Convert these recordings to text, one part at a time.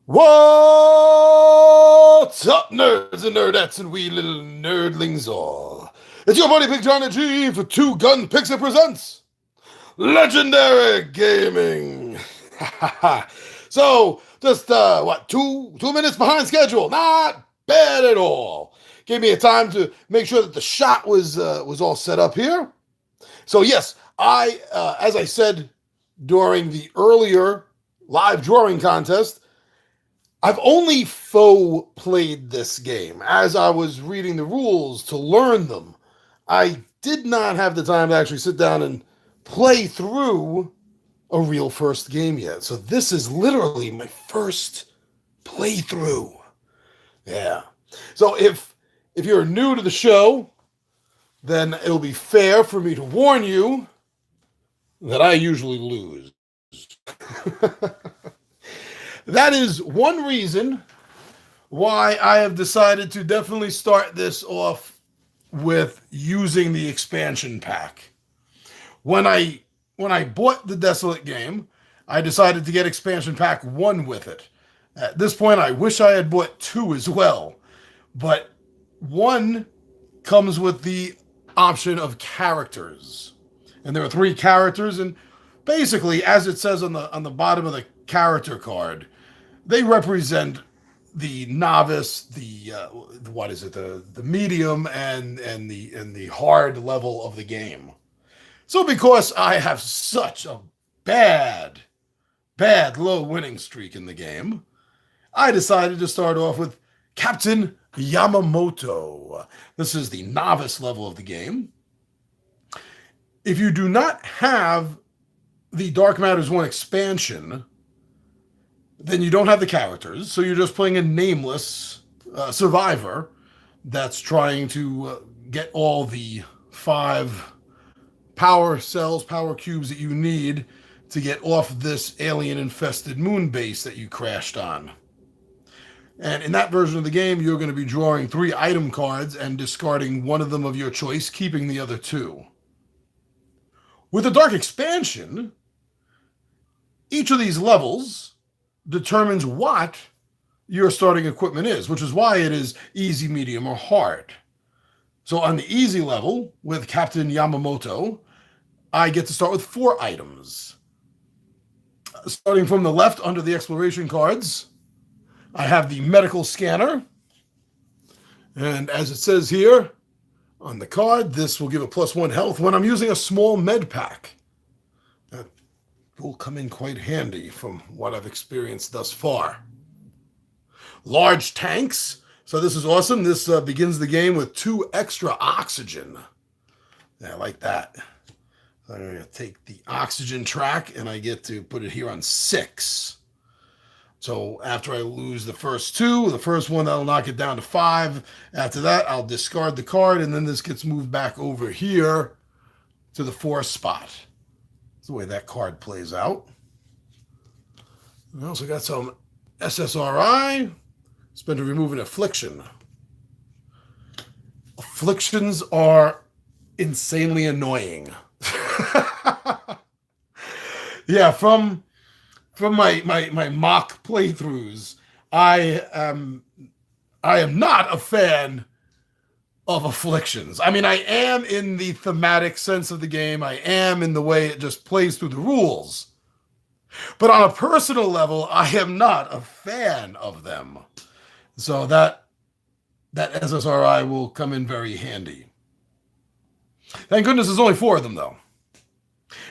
What's up, nerds and nerdettes and wee little nerdlings all? It's your buddy Big Johnny G for Two Gun Pixel presents Legendary Gaming. So, just two minutes behind schedule. Not bad at all. Gave me a time to make sure that the shot was all set up here. So yes, as I said during the earlier live drawing contest, I've only faux played this game. As I was reading the rules to learn them, I did not have the time to actually sit down and play through a real first game yet. So this is literally my first playthrough. Yeah. So if you're new to the show, then it'll be fair for me to warn you that I usually lose. That is one reason why I have decided to definitely start this off with using the expansion pack. When I bought the Desolate game, I decided to get expansion pack 1 with it. At this point, I wish I had bought 2 as well, but 1 comes with the option of characters. And there are 3 characters, and basically, as it says on the bottom of the character card, they represent the novice, the medium, and the hard level of the game. So because I have such a bad low winning streak in the game, I decided to start off with Captain Yamamoto. This is the novice level of the game. If you do not have the Dark Matters 1 expansion, then you don't have the characters, so you're just playing a nameless survivor that's trying to get all the 5 power cells, power cubes that you need to get off this alien-infested moon base that you crashed on. And in that version of the game, you're going to be drawing 3 item cards and discarding one of them of your choice, keeping the other 2. With the Dark Expansion, each of these levels determines what your starting equipment is, which is why it is easy, medium, or hard. So on the easy level, with Captain Yamamoto, I get to start with 4 items. Starting from the left under the exploration cards, I have the medical scanner. And as it says here on the card, this will give a +1 health when I'm using a small med pack. That will come in quite handy from what I've experienced thus far. Large tanks. So this is awesome. This begins the game with 2 extra oxygen. Yeah, I like that. I'm going to take the oxygen track and I get to put it here on 6. So after I lose the first 2, the first one, that'll knock it down to 5. After that, I'll discard the card, and then this gets moved back over here to the 4 spot. That's the way that card plays out. I also got some SSRI. Spent to remove an affliction. Afflictions are insanely annoying. Yeah, from my mock playthroughs, I am not a fan of afflictions. I mean, I am in the thematic sense of the game. I am in the way it just plays through the rules. But on a personal level, I am not a fan of them. So that SSRI will come in very handy. Thank goodness there's only 4 of them, though.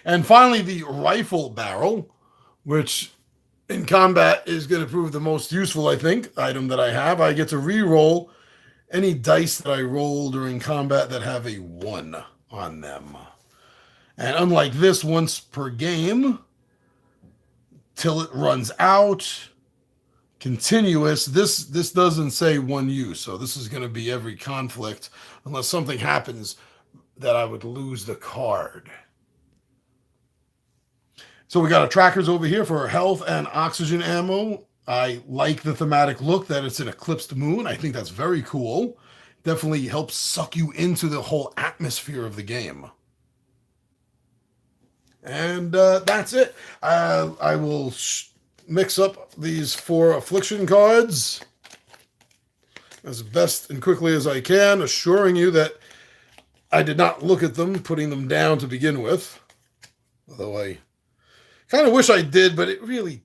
And finally, the rifle barrel, which in combat is going to prove the most useful, I think, item that I have. I get to re-roll any dice that I roll during combat that have a 1 on them. And unlike this, once per game, till it runs out, continuous, this doesn't say 1 use. So this is going to be every conflict, unless something happens that I would lose the card. So we got our trackers over here for health and oxygen ammo. I like the thematic look that it's an eclipsed moon. I think that's very cool. Definitely helps suck you into the whole atmosphere of the game. And that's it. I will mix up these 4 affliction cards as best and quickly as I can, assuring you that I did not look at them, putting them down to begin with. Although I kind of wish I did, but it really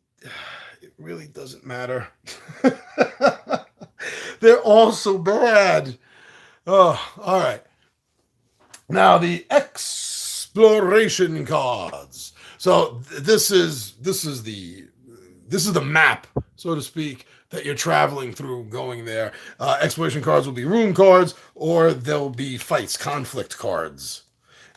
doesn't matter. They're all so bad. Oh, all right. Now the exploration cards. So this is the map, so to speak, that you're traveling through, going there. Exploration cards will be room cards, or they'll be fights, conflict cards.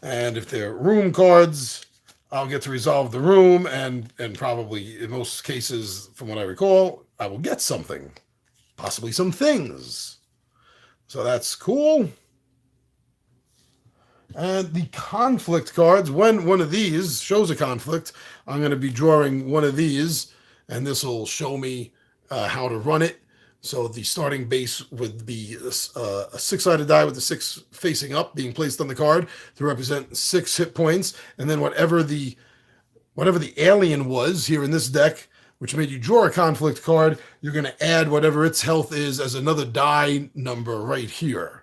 And if they're room cards, I'll get to resolve the room, and probably in most cases, from what I recall, I will get something, possibly some things. So that's cool. And the conflict cards, when one of these shows a conflict, I'm going to be drawing one of these, and this will show me how to run it. So the starting base would be a 6-sided die with the 6 facing up being placed on the card to represent 6 hit points. And then whatever the alien was here in this deck, which made you draw a conflict card, you're going to add whatever its health is as another die number right here.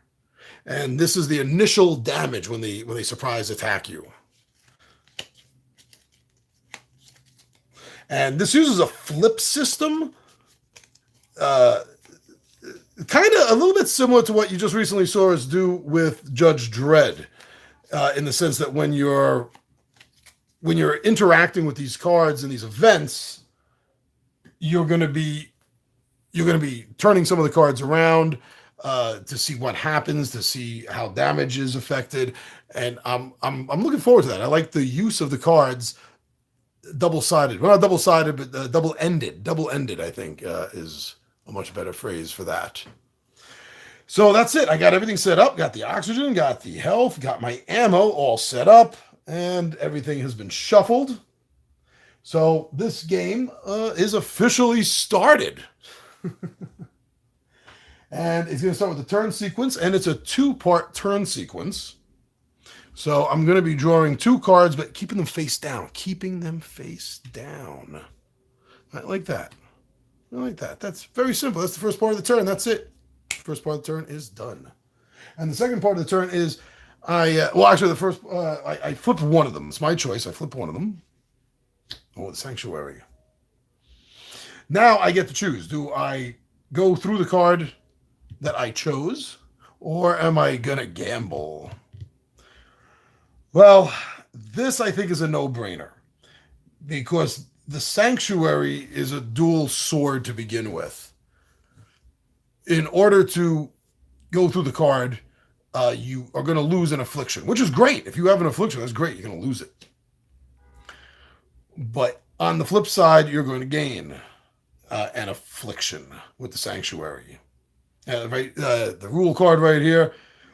And this is the initial damage when they surprise attack you. And this uses a flip system, kind of a little bit similar to what you just recently saw us do with Judge Dredd, in the sense that when you're interacting with these cards and these events, you're going to be turning some of the cards around to see what happens, to see how damage is affected, and I'm looking forward to that. I like the use of the cards double-sided. Well, not double-sided, but double-ended. Double-ended, I think, is a much better phrase for that. So that's it. I got everything set up. Got the oxygen, got the health, got my ammo all set up, and everything has been shuffled. So this game is officially started. And it's going to start with the turn sequence, and it's a 2-part turn sequence. So I'm going to be drawing 2 cards, but keeping them face down. Keeping them face down. I like that. I like that. That's very simple. That's the first part of the turn. That's it. First part of the turn is done. And the second part of the turn is I flip one of them. It's my choice. I flip one of them. Oh, the Sanctuary. Now I get to choose. Do I go through the card that I chose, or am I gonna gamble? Well, this I think is a no-brainer, because the Sanctuary is a dual sword to begin with. In order to go through the card, you are going to lose an affliction, which is great. If you have an affliction, that's great. You're going to lose it. But on the flip side, you're going to gain an affliction with the Sanctuary. The rule card right here.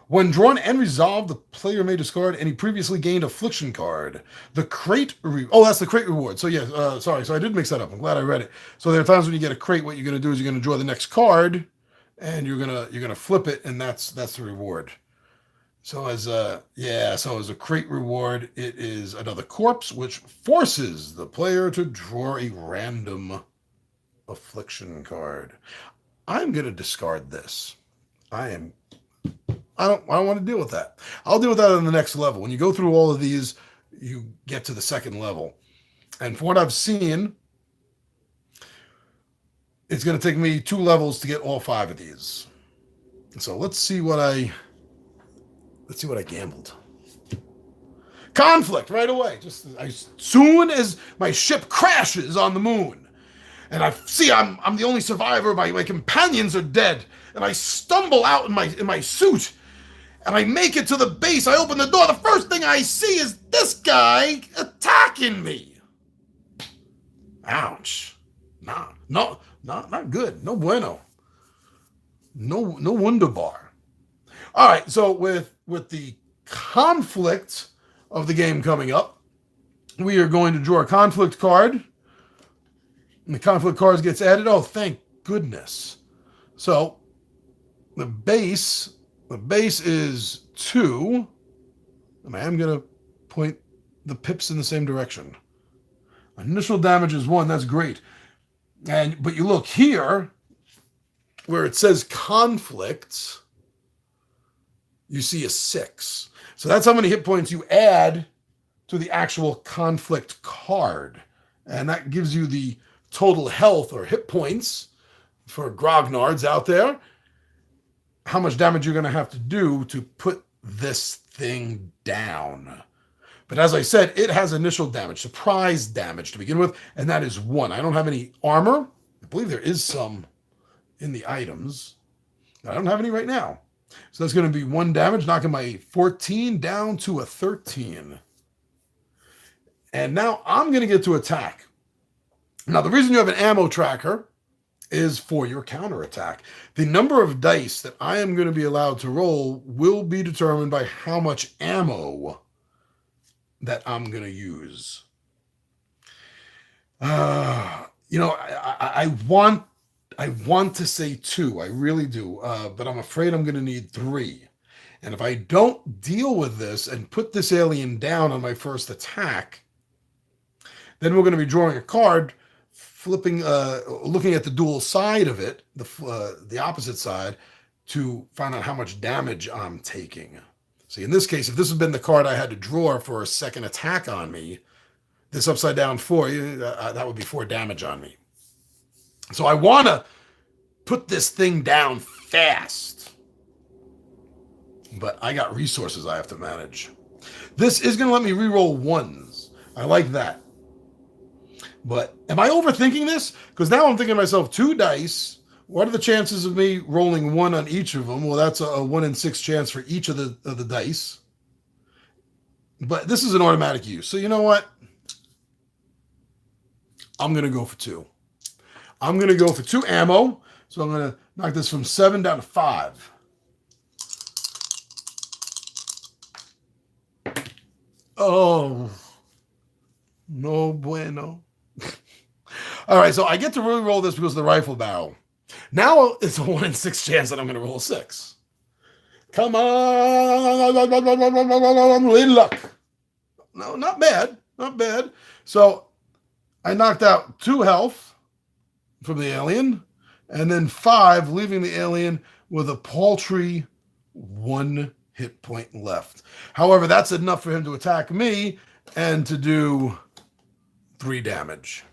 When drawn and resolved, the player may discard any previously gained affliction card. The crate... that's the crate reward. So, yeah, sorry. So I did mix that up. I'm glad I read it. So there are times when you get a crate, what you're going to do is you're going to draw the next card, and you're gonna flip it, and that's the reward. So as a crate reward, it is another corpse, which forces the player to draw a random affliction card. I'm gonna discard this. I don't want to deal with that. I'll deal with that on the next level. When you go through all of these, you get to the second level. And from what I've seen, it's going to take me 2 levels to get all 5 of these. So let's see what I gambled. Conflict right away. Just as soon as my ship crashes on the moon, and I see I'm the only survivor. My companions are dead, and I stumble out in my suit, and I make it to the base. I open the door. The first thing I see is this guy attacking me. Ouch. Not good. No bueno. No wunderbar. All right, so with the conflict of the game coming up, we are going to draw a conflict card. And the conflict cards gets added. Oh, thank goodness. So the base is 2. And I am going to point the pips in the same direction. Initial damage is 1. That's great. But you look here where it says conflict, you see a 6. So that's how many hit points you add to the actual conflict card. And that gives you the total health or hit points for grognards out there. How much damage you're going to have to do to put this thing down. But as I said, it has initial damage, surprise damage to begin with, and that is 1. I don't have any armor. I believe there is some in the items. I don't have any right now. So that's going to be 1 damage, knocking my 14 down to a 13. And now I'm going to get to attack. Now, the reason you have an ammo tracker is for your counterattack. The number of dice that I am going to be allowed to roll will be determined by how much ammo that I'm going to use. I want to say 2. I really do. But I'm afraid I'm going to need 3. And if I don't deal with this and put this alien down on my first attack, then we're going to be drawing a card, flipping, looking at the dual side of it, the opposite side, to find out how much damage I'm taking. See, in this case, if this had been the card I had to draw for a second attack on me, this upside down 4, that would be 4 damage on me. So I want to put this thing down fast. But I got resources I have to manage. This is going to let me reroll 1s. I like that. But am I overthinking this? Because now I'm thinking to myself, 2 dice. What are the chances of me rolling 1 on each of them? Well, that's a 1 in 6 chance for each of the dice. But this is an automatic use. So you know what? I'm going to go for 2. I'm going to go for 2 ammo. So I'm going to knock this from 7 down to 5. Oh, no bueno. All right, so I get to really roll this because of the rifle barrel. Now it's a 1 in 6 chance that I'm going to roll a 6. Come on, in luck. No, not bad, not bad. So I knocked out 2 health from the alien, and then 5, leaving the alien with a paltry 1 hit point left. However, that's enough for him to attack me and to do 3 damage.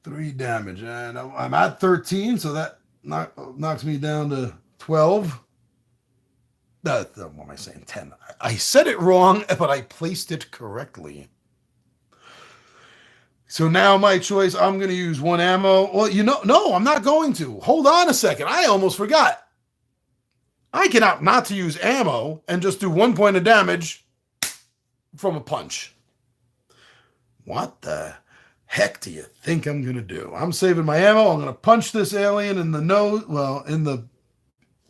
3 damage. And I'm at 13, so that knocks me down to 12. What am I saying? 10. I said it wrong, but I placed it correctly. So now my choice, I'm going to use 1 ammo. Well, no, I'm not going to. Hold on a second. I almost forgot. I can opt not to use ammo and just do 1 point of damage from a punch. What the heck do you think I'm going to do? I'm saving my ammo. I'm going to punch this alien in the nose, in the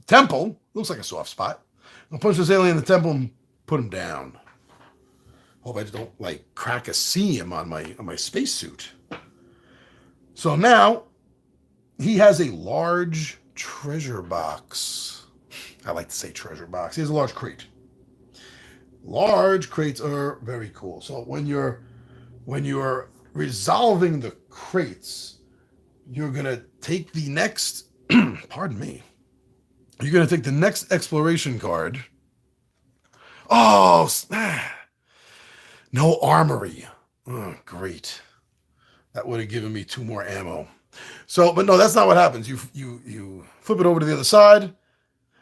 temple. Looks like a soft spot. I'll punch this alien in the temple and put him down. Hope I don't crack a seam on my spacesuit. So now he has a large treasure box. I like to say treasure box. He has a large crate. Large crates are very cool. So when you're resolving the crates, you're gonna take the next pardon me. You're gonna take the next exploration card. Oh, no armory. Oh, great. That would have given me 2 more ammo. So, but no, that's not what happens. You flip it over to the other side.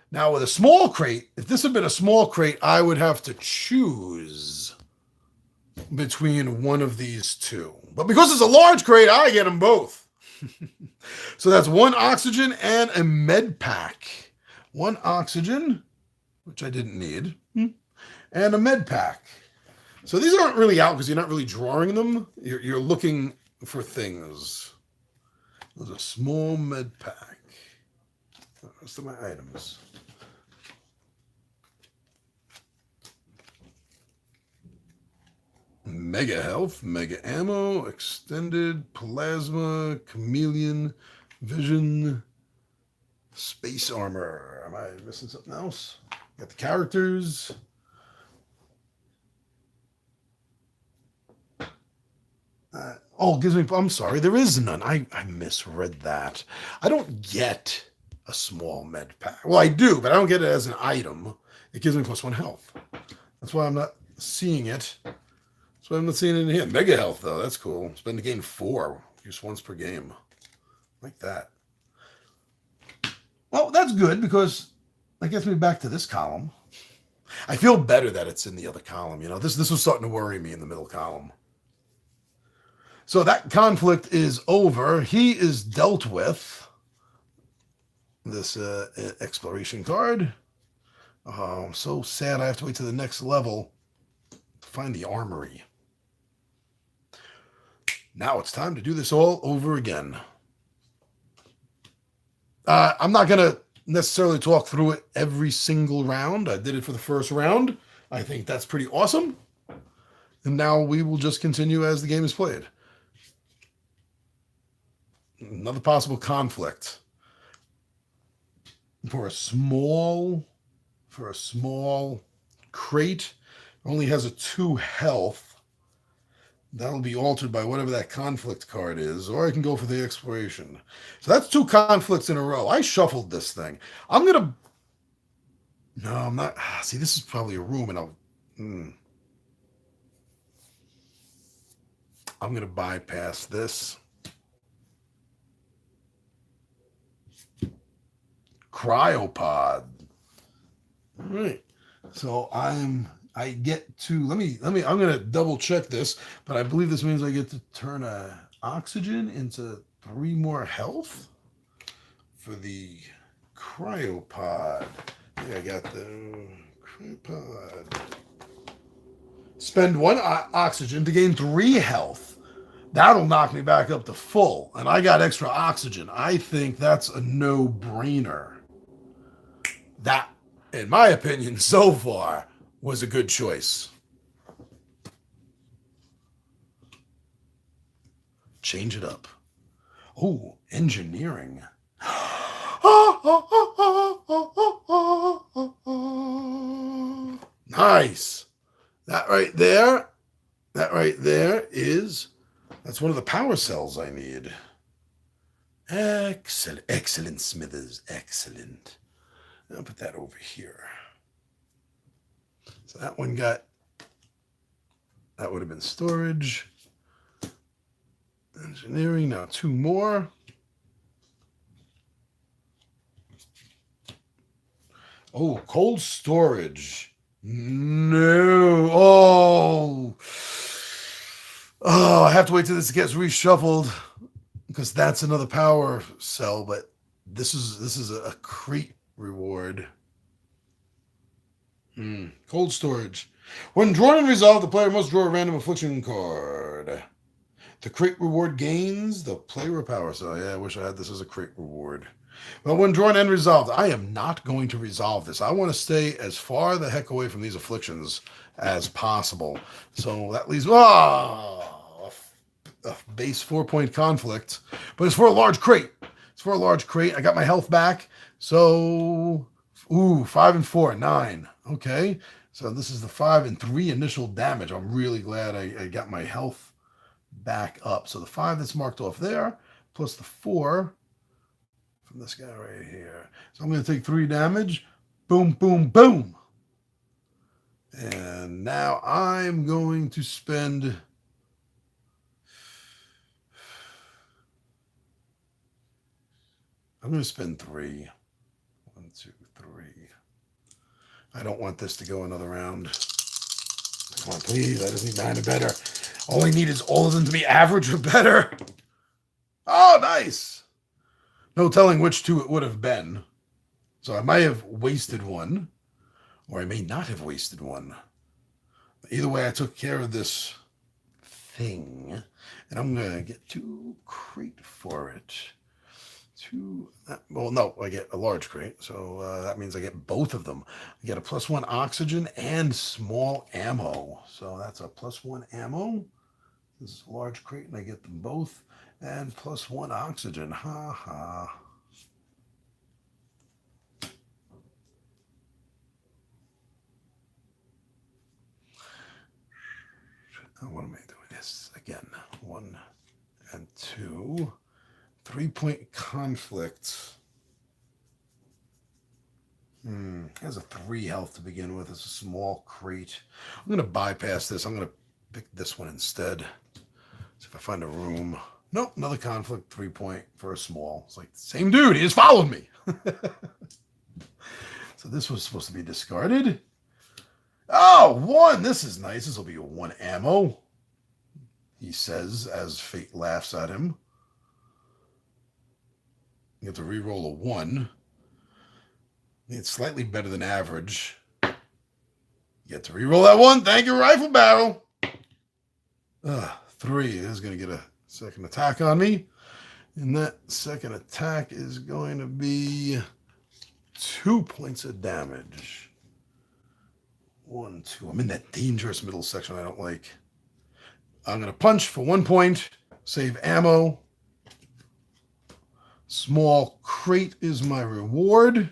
Now with a small crate, if this had been a small crate, I would have to choose between one of these 2. But because it's a large crate, I get them both. So that's 1 oxygen and a med pack. 1 oxygen, which I didn't need, and a med pack. So these aren't really out because you're not really drawing them. You're looking for things. There's a small med pack. Rest of my items. Mega health, mega ammo, extended plasma, chameleon, vision, space armor. Am I missing something else? Got the characters. Oh, gives me. I'm sorry, there is none. I misread that. I don't get a small med pack. Well, I do, but I don't get it as an item. It gives me +1 health. That's why I'm not seeing it. That's why I'm not seeing it in here. Mega health, though. That's cool. Spend the game 4. Use once per game. Like that. Well, that's good because that gets me back to this column. I feel better that it's in the other column. You know, this was starting to worry me in the middle column. So that conflict is over. He is dealt with. This exploration card. Oh, I'm so sad I have to wait to the next level to find the armory. Now it's time to do this all over again. I'm not going to necessarily talk through it every single round. I did it for the first round. I think that's pretty awesome. And now we will just continue as the game is played. Another possible conflict. For a small crate, only has a 2 health. That'll be altered by whatever that conflict card is, or I can go for the exploration. So that's 2 conflicts in a row. I shuffled this thing. I'm gonna. No, I'm not. See, this is probably a room, and I'm gonna bypass this. Cryopod. All right. So I get to I'm gonna double check this, but I believe this means I get to turn a oxygen into 3 more health for the cryopod. Yeah, I got the cryopod. Spend 1 oxygen to gain 3 health. That'll knock me back up to full, and I got extra oxygen. I think that's a no-brainer. That, in my opinion, so far, was a good choice. Change it up. Oh, engineering. Nice. That right there that's one of the power cells I need. Excellent, Smithers, excellent. I'll put that over here. So that one that would have been storage. Engineering, now 2 more. Oh, cold storage. No. Oh, I have to wait till this gets reshuffled because that's another power cell, but this is a crate reward. Cold storage. When drawn and resolved, the player must draw a random affliction card. The crate reward gains the player power cell. Yeah, I wish I had this as a crate reward. Well, when drawn and resolved, I am not going to resolve this. I want to stay as far the heck away from these afflictions as possible. So that leaves a base 4-point conflict, but it's for a large crate. I got my health back. So, 5 and 4, 9. Okay. So this is the 5 and 3 initial damage. I'm really glad I got my health back up. So the 5 that's marked off there, plus the 4 from this guy right here. So I'm going to take 3 damage. Boom, boom, boom. And now I'm going to spend... I'm going to spend 3. 1, 2, 3. I don't want this to go another round. Come on, please. I just need 9 or better. All I need is all of them to be average or better. Oh, nice. No telling which 2 it would have been. So I might have wasted 1, or I may not have wasted 1. Either way, I took care of this thing, and I'm going to get 2 crate for it. Well, no, I get a large crate, so that means I get both of them. I get a +1 oxygen and small ammo. So that's a +1 ammo. This is a large crate, and I get them both. And +1 oxygen. Ha ha. What am I doing? This again. 1, and 2. 3-point conflict. Has a 3 health to begin with. It's a small crate. I'm going to bypass this. I'm going to pick this one instead. See if I find a room. Nope, another conflict. 3-point for a small. It's like the same dude. He just followed me. So this was supposed to be discarded. Oh, 1. This is nice. This will be a 1 ammo, he says as fate laughs at him. You have to re-roll a 1. It's slightly better than average. You get to re-roll that 1. Thank you, rifle barrel. 3 is going to get a second attack on me. And that second attack is going to be 2 points of damage. 1, 2. I'm in that dangerous middle section I don't like. I'm going to punch for 1 point. Save ammo. Small crate is my reward.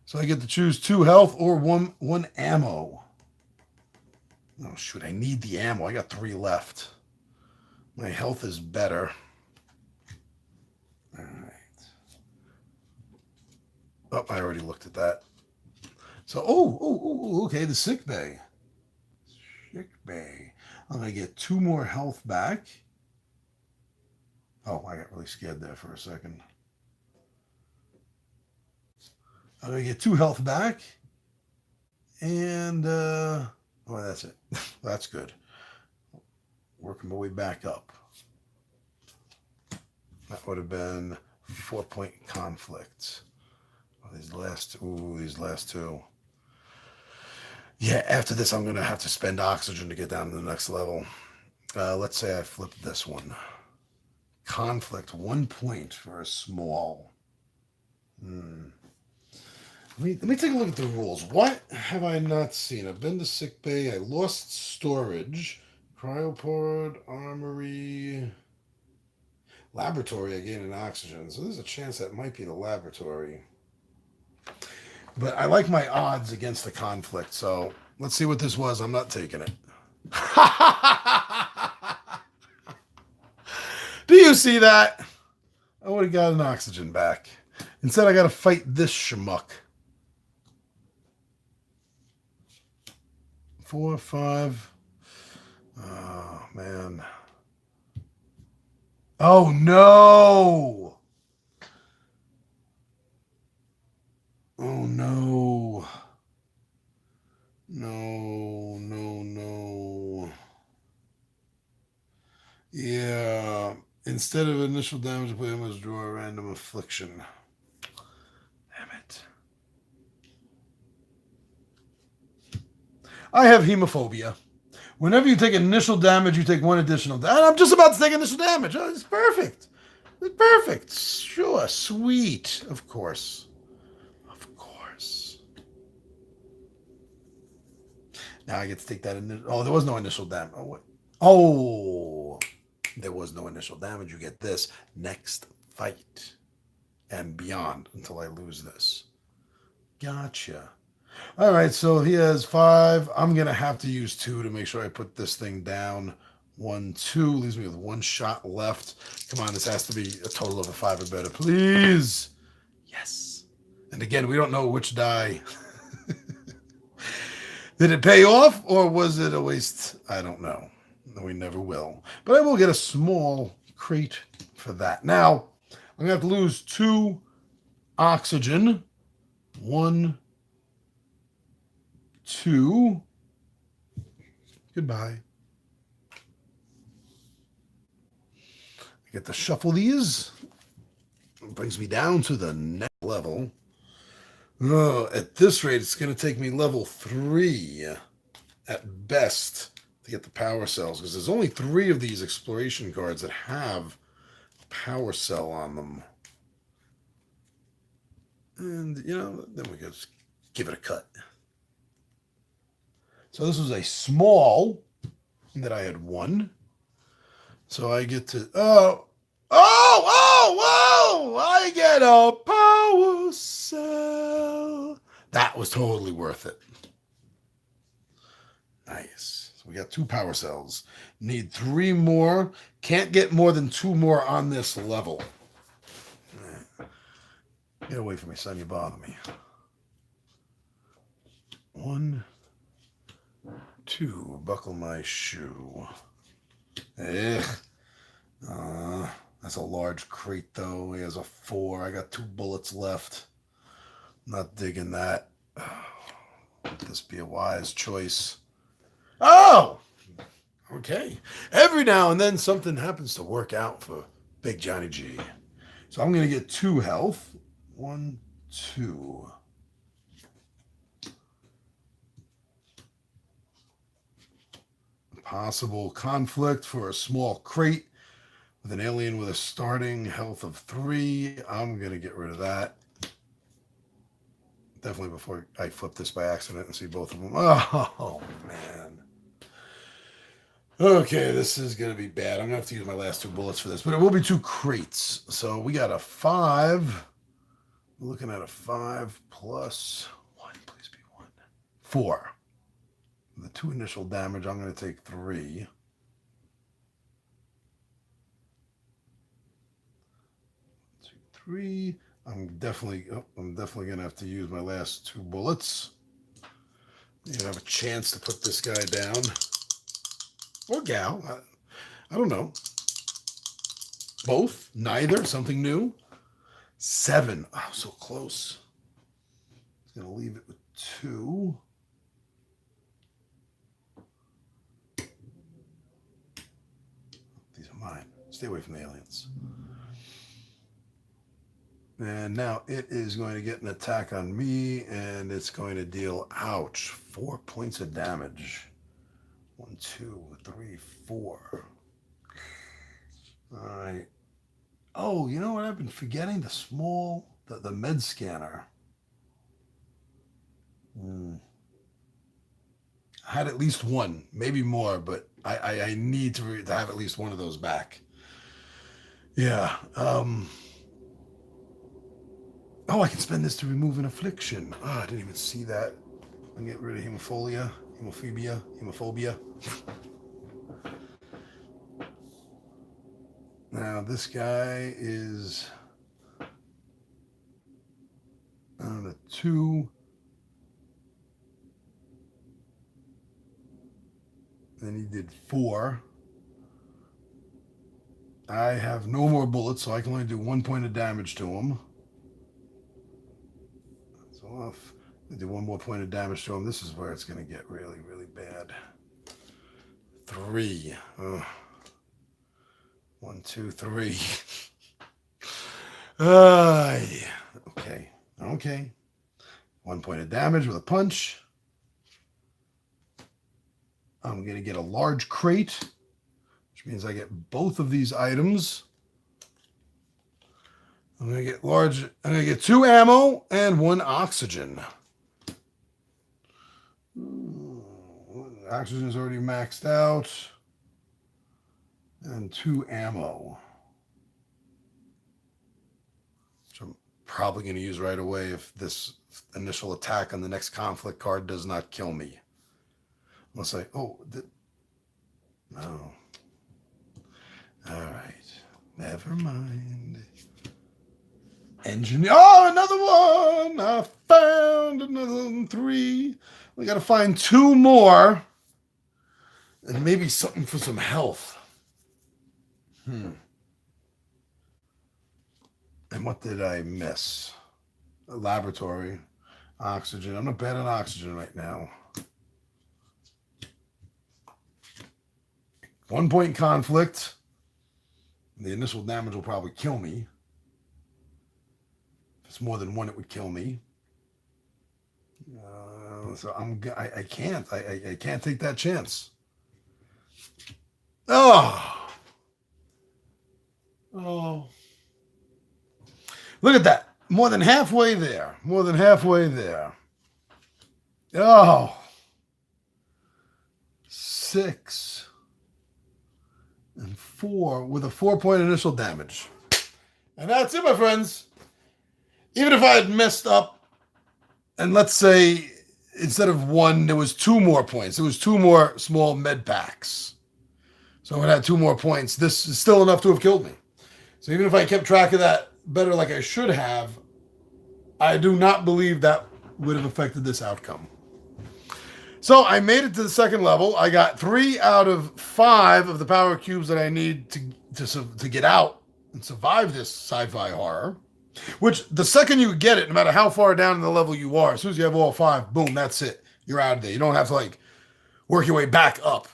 So I get to choose 2 health or 1 ammo. Oh, shoot. I need the ammo. I got 3 left. My health is better. All right. Oh, I already looked at that. So, okay, the sick bay. Sick bay. I'm going to get 2 more health back. Oh, I got really scared there for a second. I'm going to get 2 health back. And, that's it. That's good. Working my way back up. That would have been 4-point conflict. Oh, these last 2. Yeah, after this, I'm going to have to spend oxygen to get down to the next level. Let's say I flip this one. Conflict, 1 point for a small. Let me take a look at the rules. What have I not seen? I've been to sick bay. I lost storage. Cryopod, armory, laboratory. I gained an oxygen. So there's a chance that might be the laboratory. But I like my odds against the conflict. So let's see what this was. I'm not taking it. Do you see that? I would have got an oxygen back. Instead, I got to fight this schmuck. 4, 5. Oh, man. Oh, no. Oh, no. No. Yeah. Instead of initial damage, the player must draw a random affliction. Damn it. I have hemophobia. Whenever you take initial damage, you take 1 additional damage. I'm just about to take initial damage. Oh, it's perfect. It's perfect. Sure. Sweet. Of course. Now I get to take that. Oh, there was no initial damage. Oh, there was no initial damage. You get this next fight and beyond until I lose this. Gotcha. All right, so he has 5. I'm going to have to use 2 to make sure I put this thing down. 1, 2. Leaves me with 1 shot left. Come on, this has to be a total of a 5 or better. Please. Yes. And again, we don't know which die. Did it pay off or was it a waste? I don't know. We never will. But I will get a small crate for that. Now, I'm going to have to lose 2 oxygen. 1, 2. Goodbye. I get to shuffle these. It brings me down to the next level. Oh, at this rate, it's going to take me level 3 at best to get the power cells, because there's only 3 of these exploration cards that have a power cell on them. And, then we just give it a cut. So this was a small that I had 1. So I get to, I get a power cell. That was totally worth it. Nice. So we got 2 power cells. Need 3 more. Can't get more than 2 more on this level. Get away from me, son. You bother me. 1, 2. Buckle my shoe. Ugh. That's a large crate, though. He has a 4. I got 2 bullets left. Not digging that. Would this be a wise choice? Oh! Okay. Every now and then something happens to work out for Big Johnny G. So I'm going to get 2 health. 1, 2. Possible conflict for a small crate with an alien with a starting health of 3. I'm going to get rid of that. Definitely before I flip this by accident and see both of them. Oh, man. Okay, this is going to be bad. I'm going to have to use my last 2 bullets for this, but it will be 2 crates. So we got a 5. We're looking at a 5 plus 1. Please be 1. 4. The 2 initial damage, I'm going to take 3. 2, 3. I'm definitely going to have to use my last 2 bullets. You have a chance to put this guy down. Or gal. I don't know. Both? Neither? Something new? 7. Oh, so close. It's going to leave it with 2. These are mine. Stay away from the aliens. And now it is going to get an attack on me, and it's going to deal, ouch, 4 points of damage. 1, 2, 3, 4. All right. Oh, you know what I've been forgetting? The med scanner. I had at least 1, maybe more, but I need to have at least 1 of those back. Yeah. Oh, I can spend this to remove an affliction. Oh, I didn't even see that. I can get rid of hemophobia. Now, this guy is on a 2. Then he did 4. I have no more bullets, so I can only do 1 point of damage to him. That's off. I do 1 more point of damage to him. This is where it's going to get really, really bad. 3. 1, 2, 3. Okay. 1 point of damage with a punch. I'm going to get a large crate, which means I get both of these items. I'm going to get 2 ammo and 1 oxygen. Oxygen is already maxed out. And 2 ammo. Which I'm probably going to use right away if this initial attack on the next conflict card does not kill me. Unless no. All right. Never mind. Engineer. Oh, another 1. I found another 3. We got to find 2 more. And maybe something for some health. And what did I miss? A laboratory. Oxygen. I'm not bad on oxygen right now. 1 point conflict. The initial damage will probably kill me. If it's more than 1, it would kill me. So I can't take that chance. Oh. Look at that. More than halfway there. Oh. 6 and 4 with a 4-point initial damage. And that's it, my friends. Even if I had messed up, and let's say instead of one, there was 2 more points. There was 2 more small med packs. So when I had 2 more points, this is still enough to have killed me. So even if I kept track of that better like I should have, I do not believe that would have affected this outcome. So I made it to the second level. I got 3 out of 5 of the power cubes that I need to get out and survive this sci-fi horror. Which, the second you get it, no matter how far down in the level you are, as soon as you have all 5, boom, that's it. You're out of there. You don't have to, like, work your way back up.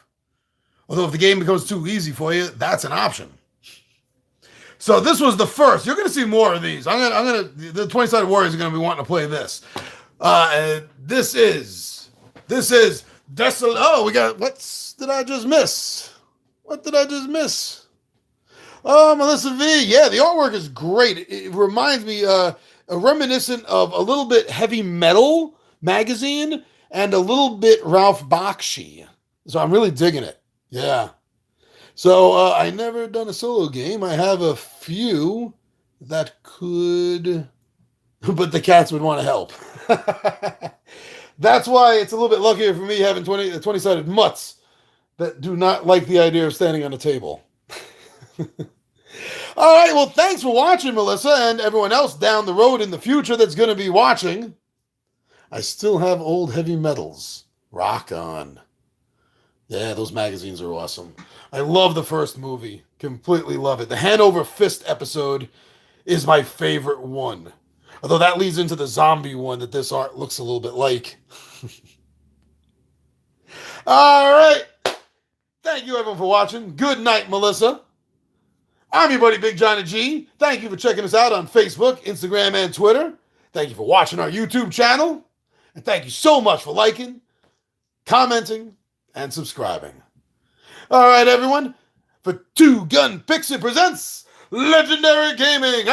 Although if the game becomes too easy for you, that's an option. So this was the first. You're going to see more of these. The 20-sided warriors are going to be wanting to play this. This is Desolate. Oh, we got, what did I just miss? What did I just miss? Oh, Melissa V. Yeah, the artwork is great. It reminds me, reminiscent of a little bit Heavy Metal magazine and a little bit Ralph Bakshi. So I'm really digging it. Yeah. So I never done a solo game. I have a few that could, but the cats would want to help. That's why it's a little bit luckier for me having 20-sided mutts that do not like the idea of standing on a table. All right, well, thanks for watching, Melissa, and everyone else down the road in the future that's going to be watching. I still have old Heavy Metals. Rock on. Yeah, those magazines are awesome. I love the first movie. Completely love it. The Hand Over Fist episode is my favorite one. Although that leads into the zombie one that this art looks a little bit like. All right. Thank you, everyone, for watching. Good night, Melissa. I'm your buddy, Big Johnny G. Thank you for checking us out on Facebook, Instagram, and Twitter. Thank you for watching our YouTube channel. And thank you so much for liking, commenting, and subscribing. All right, everyone. For Two Gun Pixie presents Legendary Gaming.